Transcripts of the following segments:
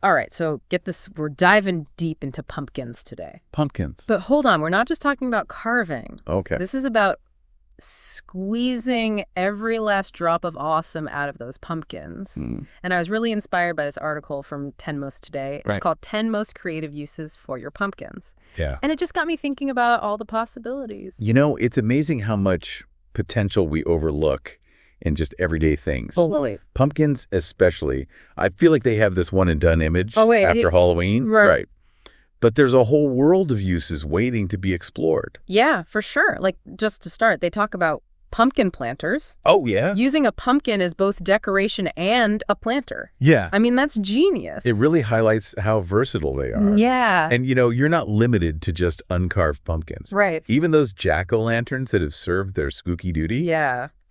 All right, so get this. We're diving deep into pumpkins today. Pumpkins. But hold on, we're not just talking about carving. Okay. This is about squeezing every last drop of awesome out of those pumpkins. And I was really inspired by this article from 10 Most Today. It's called 10 Most Creative Uses for Your Pumpkins. Yeah. And it just got me thinking about all the possibilities. You know, it's amazing how much potential we overlook in just everyday things. Totally. Pumpkins especially. I feel like they have this one-and-done image after Halloween. Right. But there's a whole world of uses waiting to be explored. Yeah, for sure. Like, just to start, they talk about pumpkin planters. Oh, yeah? Using a pumpkin as both decoration and a planter. Yeah. I mean, that's genius. It really highlights how versatile they are. Yeah. And, you know, you're not limited to just uncarved pumpkins. Right. Even those jack-o'-lanterns that have served their spooky duty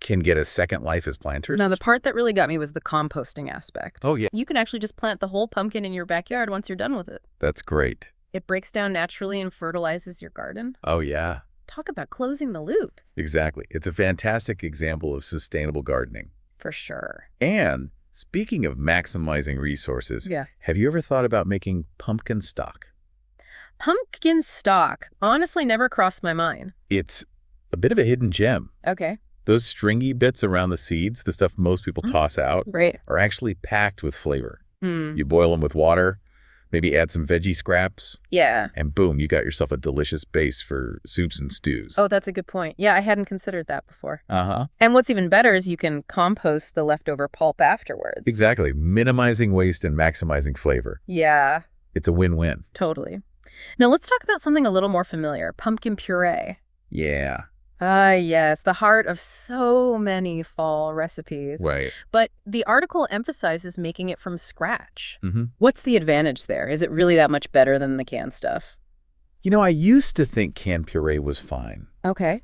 can get a second life as planters. Now, the part that really got me was the composting aspect. Oh, yeah. You can actually just plant the whole pumpkin in your backyard once you're done with it. That's great. It breaks down naturally and fertilizes your garden. Oh, yeah. Talk about closing the loop. Exactly. It's a fantastic example of sustainable gardening. For sure. And speaking of maximizing resources, have you ever thought about making pumpkin stock? Pumpkin stock honestly never crossed my mind. It's a bit of a hidden gem. Okay. Those stringy bits around the seeds, the stuff most people toss out, are actually packed with flavor. You boil them with water, maybe add some veggie scraps. Yeah. And boom, you got yourself a delicious base for soups and stews. Oh, that's a good point. Yeah, I hadn't considered that before. Uh-huh. And what's even better is you can compost the leftover pulp afterwards. Exactly. Minimizing waste and maximizing flavor. Yeah. It's a win-win. Totally. Now let's talk about something a little more familiar, pumpkin puree. Yeah. Ah, yes, the heart of so many fall recipes. Right. But the article emphasizes making it from scratch. What's the advantage there? Is it really that much better than the canned stuff? You know, I used to think canned puree was fine. Okay.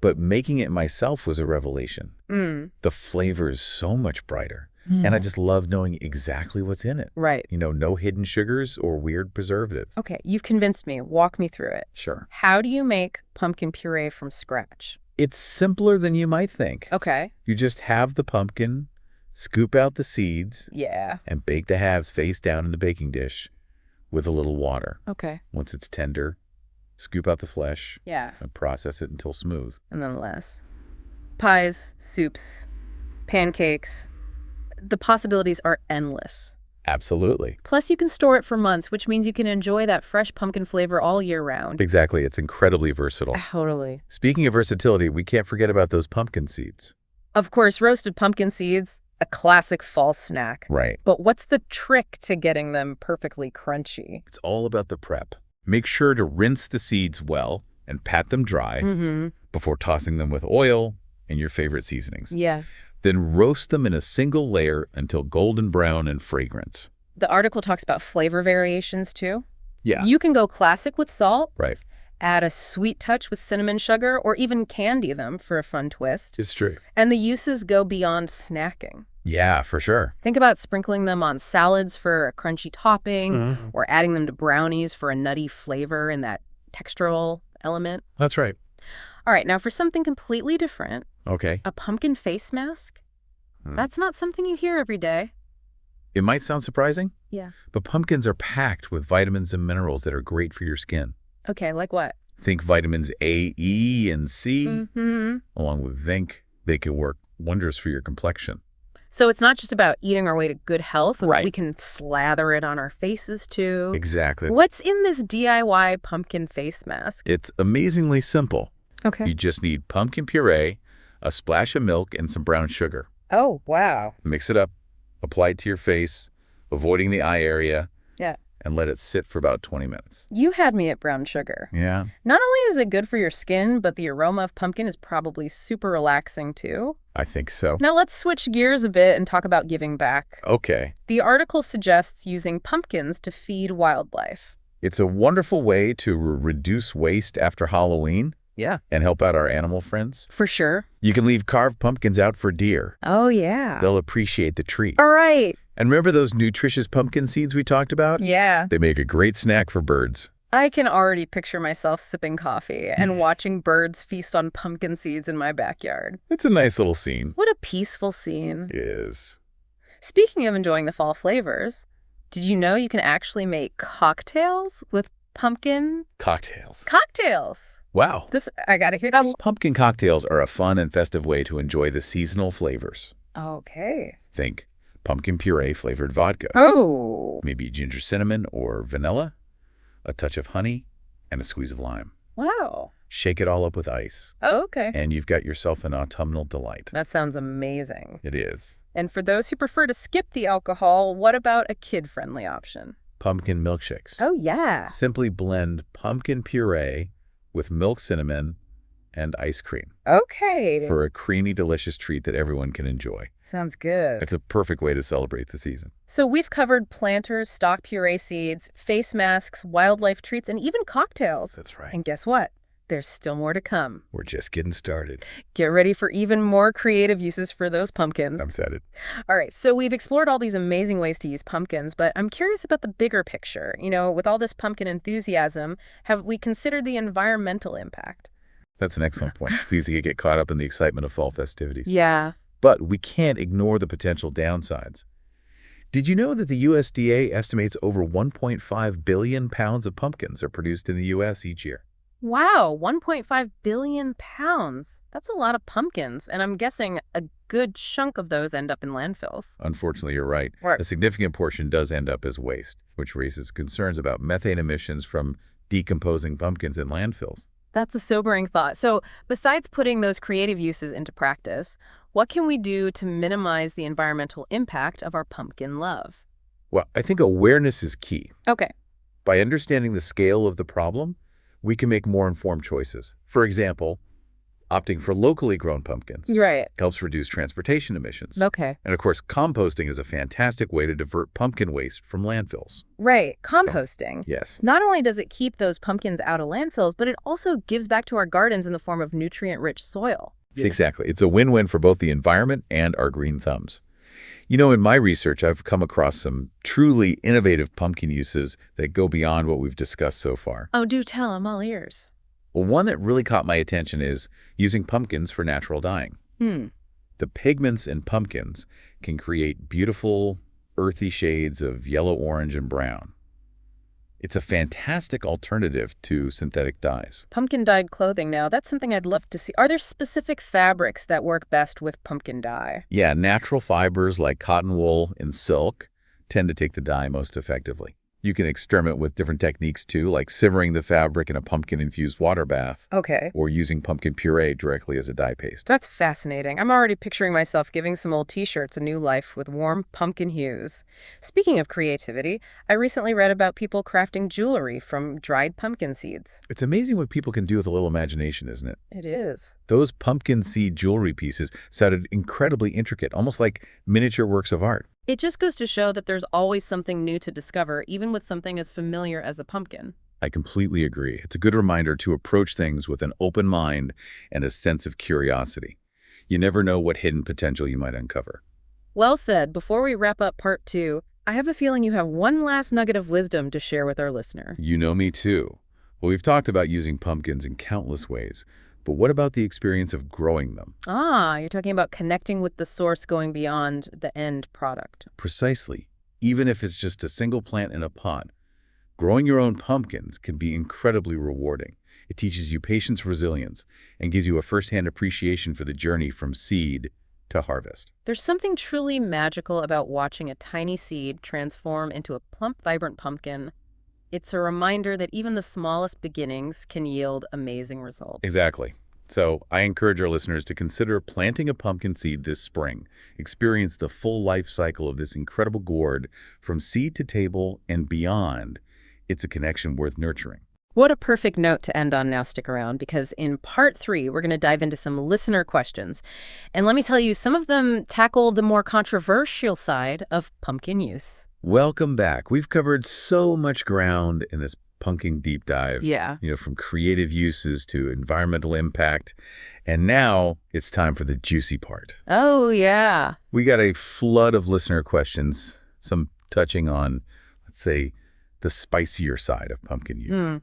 But making it myself was a revelation. The flavor is so much brighter. And I just love knowing exactly what's in it. Right. You know, no hidden sugars or weird preservatives. Okay, you've convinced me. Walk me through it. Sure. How do you make pumpkin puree from scratch? It's simpler than you might think. Okay. You just have the pumpkin, scoop out the seeds, and bake the halves face down in the baking dish with a little water. Okay. Once it's tender, scoop out the flesh and process it until smooth. And then less. Pies, soups, pancakes. The possibilities are endless. Absolutely. Plus, you can store it for months, which means you can enjoy that fresh pumpkin flavor all year round. Exactly. It's incredibly versatile. Totally. Speaking of versatility, we can't forget about those pumpkin seeds. Of course, roasted pumpkin seeds, a classic fall snack. Right. But what's the trick to getting them perfectly crunchy? It's all about the prep. Make sure to rinse the seeds well and pat them dry before tossing them with oil and your favorite seasonings. Yeah. Then roast them in a single layer until golden brown and fragrant. The article talks about flavor variations too. Yeah. You can go classic with salt. Right. Add a sweet touch with cinnamon sugar, or even candy them for a fun twist. It's true. And the uses go beyond snacking. Yeah, for sure. Think about sprinkling them on salads for a crunchy topping, or adding them to brownies for a nutty flavor and that textural element. That's right. All right, now for something completely different. Okay. A pumpkin face mask? That's not something you hear every day. It might sound surprising. Yeah. But pumpkins are packed with vitamins and minerals that are great for your skin. Okay, like what? Think vitamins A, E, and C, along with zinc. They can work wonders for your complexion. So it's not just about eating our way to good health. Right. We can slather it on our faces too. Exactly. What's in this DIY pumpkin face mask? It's amazingly simple. Okay. You just need pumpkin puree, a splash of milk, and some brown sugar. Oh, wow. Mix it up, apply it to your face, avoiding the eye area, and let it sit for about 20 minutes. You had me at brown sugar. Yeah. Not only is it good for your skin, but the aroma of pumpkin is probably super relaxing too. I think so. Now let's switch gears a bit and talk about giving back. Okay. The article suggests using pumpkins to feed wildlife. It's a wonderful way to reduce waste after Halloween. Yeah. And help out our animal friends. For sure. You can leave carved pumpkins out for deer. Oh, yeah. They'll appreciate the treat. All right. And remember those nutritious pumpkin seeds we talked about? Yeah. They make a great snack for birds. I can already picture myself sipping coffee and watching birds feast on pumpkin seeds in my backyard. It's a nice little scene. What a peaceful scene. It is. Speaking of enjoying the fall flavors, Did you know you can actually make cocktails with pumpkin? Cocktails. Cocktails. Wow. I gotta hear this. Pumpkin cocktails are a fun and festive way to enjoy the seasonal flavors. Okay. Think pumpkin puree flavored vodka. Oh. Maybe ginger cinnamon or vanilla, a touch of honey, and a squeeze of lime. Wow. Shake it all up with ice. Oh, okay. And you've got yourself an autumnal delight. That sounds amazing. It is. And for those who prefer to skip the alcohol, what about a kid-friendly option? Pumpkin milkshakes. Oh, yeah. Simply blend pumpkin puree with milk cinnamon and ice cream. Okay. For a creamy, delicious treat that everyone can enjoy. Sounds good. It's a perfect way to celebrate the season. So we've covered planters, stock puree seeds, face masks, wildlife treats, and even cocktails. That's right. And guess what? There's still more to come. We're just getting started. Get ready for even more creative uses for those pumpkins. I'm excited. All right, so we've explored all these amazing ways to use pumpkins, but I'm curious about the bigger picture. You know, with all this pumpkin enthusiasm, have we considered the environmental impact? That's an excellent point. It's easy to get caught up in the excitement of fall festivities. Yeah. But we can't ignore the potential downsides. Did you know that the USDA estimates over 1.5 billion pounds of pumpkins are produced in the U.S. each year? Wow, 1.5 billion pounds. That's a lot of pumpkins, and I'm guessing a good chunk of those end up in landfills. Unfortunately, you're right. Right. A significant portion does end up as waste, which raises concerns about methane emissions from decomposing pumpkins in landfills. That's a sobering thought. So besides putting those creative uses into practice, what can we do to minimize the environmental impact of our pumpkin love? Well, I think awareness is key. Okay. By understanding the scale of the problem, we can make more informed choices. For example, opting for locally grown pumpkins Right. helps reduce transportation emissions. Okay. And of course, composting is a fantastic way to divert pumpkin waste from landfills. Right. Composting. Yes. Not only does it keep those pumpkins out of landfills, but it also gives back to our gardens in the form of nutrient-rich soil. Exactly. It's a win-win for both the environment and our green thumbs. You know, in my research, I've come across some truly innovative pumpkin uses that go beyond what we've discussed so far. Oh, do tell. I'm all ears. Well, one that really caught my attention is using pumpkins for natural dyeing. The pigments in pumpkins can create beautiful, earthy shades of yellow, orange, and brown. It's a fantastic alternative to synthetic dyes. Pumpkin-dyed clothing now, that's something I'd love to see. Are there specific fabrics that work best with pumpkin dye? Yeah, natural fibers like cotton wool and silk tend to take the dye most effectively. You can experiment with different techniques too, like simmering the fabric in a pumpkin-infused water bath. Okay. Or using pumpkin puree directly as a dye paste. That's fascinating. I'm already picturing myself giving some old t-shirts a new life with warm pumpkin hues. Speaking of creativity, I recently read about people crafting jewelry from dried pumpkin seeds. It's amazing what people can do with a little imagination, isn't it? It is. Those pumpkin seed jewelry pieces sounded incredibly intricate, almost like miniature works of art. It just goes to show that there's always something new to discover, even with something as familiar as a pumpkin. I completely agree. It's a good reminder to approach things with an open mind and a sense of curiosity. You never know what hidden potential you might uncover. Well said. Before we wrap up part 2, I have a feeling you have one last nugget of wisdom to share with our listener. You know me too. Well, we've talked about using pumpkins in countless ways. But what about the experience of growing them? Ah, you're talking about connecting with the source going beyond the end product. Precisely. Even if it's just a single plant in a pot, growing your own pumpkins can be incredibly rewarding. It teaches you patience, resilience, and gives you a firsthand appreciation for the journey from seed to harvest. There's something truly magical about watching a tiny seed transform into a plump, vibrant pumpkin. It's a reminder that even the smallest beginnings can yield amazing results. Exactly. So I encourage our listeners to consider planting a pumpkin seed this spring. Experience the full life cycle of this incredible gourd from seed to table and beyond. It's a connection worth nurturing. What a perfect note to end on now. Stick around, because in part 3, we're going to dive into some listener questions. And let me tell you, some of them tackle the more controversial side of pumpkin use. Welcome back. We've covered so much ground in this pumpkin deep dive. Yeah. You know, from creative uses to environmental impact. And now it's time for the juicy part. Oh, yeah. We got a flood of listener questions, some touching on, let's say, the spicier side of pumpkin use.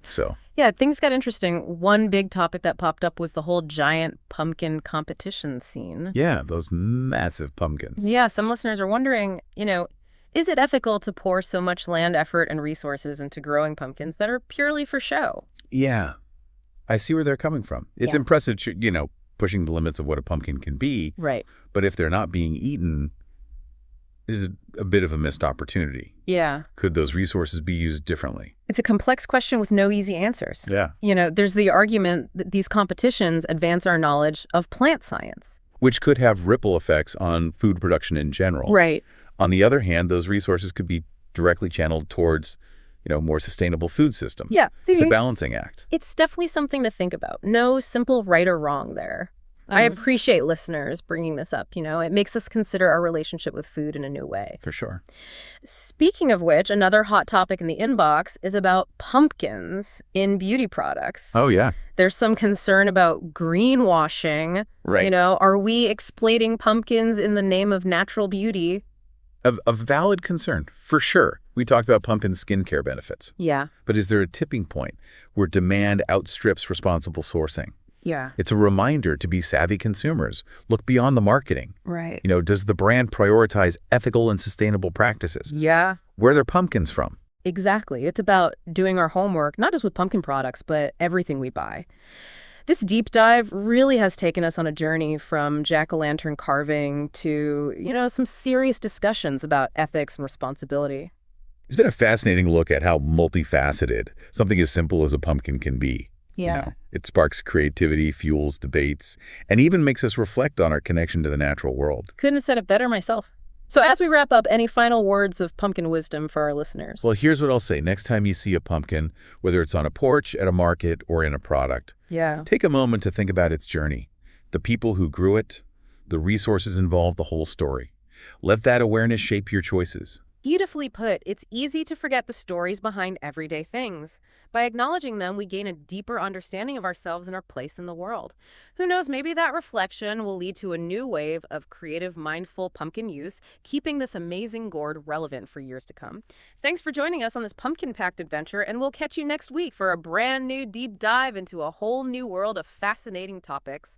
Yeah, things got interesting. One big topic that popped up was the whole giant pumpkin competition scene. Yeah, those massive pumpkins. Yeah, some listeners are wondering, Is it ethical to pour so much land, effort, and resources into growing pumpkins that are purely for show? Yeah, I see where they're coming from. It's impressive, pushing the limits of what a pumpkin can be. Right. But if they're not being eaten, is a bit of a missed opportunity. Yeah. Could those resources be used differently? It's a complex question with no easy answers. Yeah. There's the argument that these competitions advance our knowledge of plant science, which could have ripple effects on food production in general. Right. On the other hand, those resources could be directly channeled towards, more sustainable food systems. Yeah. It's a balancing act. It's definitely something to think about. No simple right or wrong there. I appreciate listeners bringing this up. It makes us consider our relationship with food in a new way. For sure. Speaking of which, another hot topic in the inbox is about pumpkins in beauty products. Oh, yeah. There's some concern about greenwashing. Right. Are we exploiting pumpkins in the name of natural beauty? A valid concern, for sure. We talked about pumpkin skincare benefits. Yeah. But is there a tipping point where demand outstrips responsible sourcing? Yeah. It's a reminder to be savvy consumers. Look beyond the marketing. Right. Does the brand prioritize ethical and sustainable practices? Yeah. Where are their pumpkins from? Exactly. It's about doing our homework, not just with pumpkin products, but everything we buy. This deep dive really has taken us on a journey from jack-o'-lantern carving to, some serious discussions about ethics and responsibility. It's been a fascinating look at how multifaceted something as simple as a pumpkin can be. Yeah. It sparks creativity, fuels debates, and even makes us reflect on our connection to the natural world. Couldn't have said it better myself. So as we wrap up, any final words of pumpkin wisdom for our listeners? Well, here's what I'll say. Next time you see a pumpkin, whether it's on a porch, at a market, or in a product, take a moment to think about its journey, the people who grew it, the resources involved, the whole story. Let that awareness shape your choices. Beautifully put. It's easy to forget the stories behind everyday things. By acknowledging them, we gain a deeper understanding of ourselves and our place in the world. Who knows, maybe that reflection will lead to a new wave of creative, mindful pumpkin use, keeping this amazing gourd relevant for years to come. Thanks for joining us on this pumpkin-packed adventure, and we'll catch you next week for a brand new deep dive into a whole new world of fascinating topics.